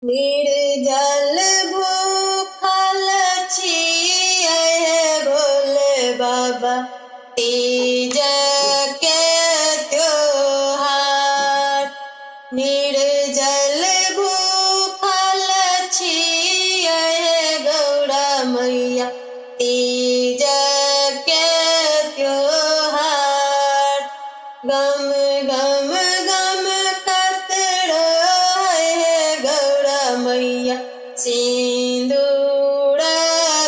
निर्जल भूखल छियै भोले बाबा तीज के त्योहार। निर्जल भूखल छियै गौरा मैया तीज के त्योहार। गम गम गम कतरो है गौरा मैया सिंदूर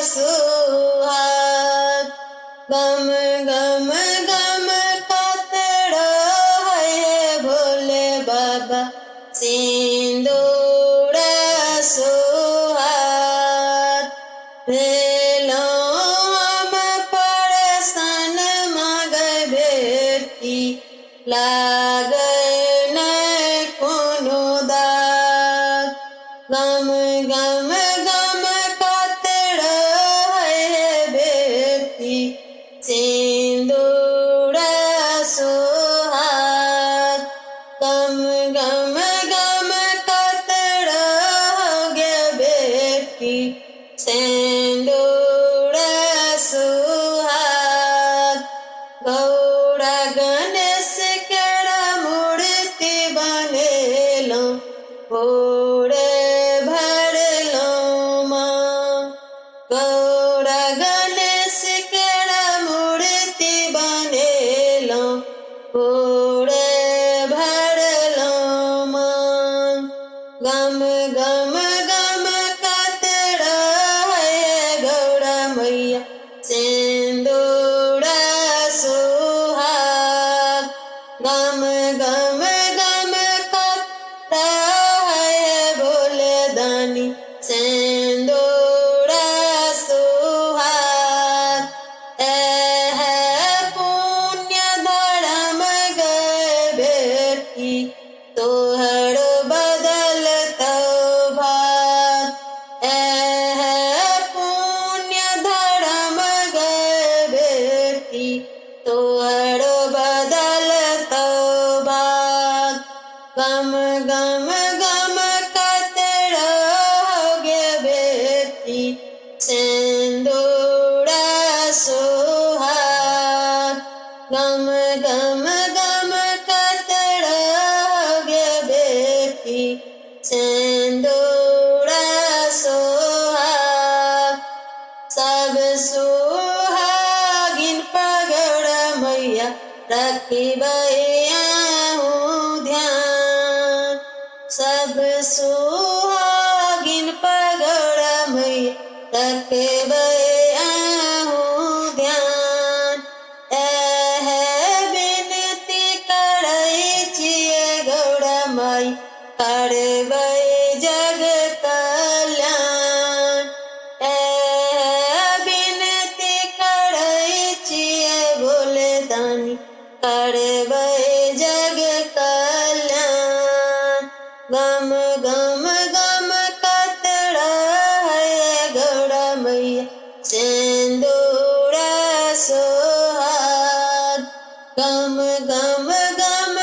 सुहाग। गम गम गम कतरो है भोले बाबा सिंदूर सुहाग। भेलो हम परसन मांगै बेटी लागै नै कोनो दाग। गम गम गम कतरो है बेटी सिंदूर सुहाग। गम गम गम कतरो गे बेटी सिंदूर सुहाग। गौरा गणेश केरा मूर्ति बनेलहुँ भोरे भरलहुँ माँ। गौरा गणेश केरा मूर्ति बनेलहुँ भोरे भरलहुँ माँ। गम गम गम कतरो है गौरा मैया सिंदूर सुहाग। गम गम गम कतरो है भोले दानी सिंदूर सुहाग। एह पुण्य धर्म गए बेटी तोहर बदलतौ भाग। एह पुण्य धर्म गए बेटी तोहर बदलतौ भाग। गम गम गम कतरो गे बेटी सिंदूर सुहाग। गम गम गम कतरो गे बेटी सिंदूर सुहाग। सब सुहागिन पगड़ मैया रखबै आहूँ ध्यान। सब सुहागिन पगड़ मैया रखबै आहूँ ध्यान। एह विनती करै छियै गौरा माई करबै जग कल्याण। एह विनती करै छियै भोले दानी करबै जग कल्याण। गम गम गम कतरो है गौरा मैया सिंदूर सुहाग। गम गम गम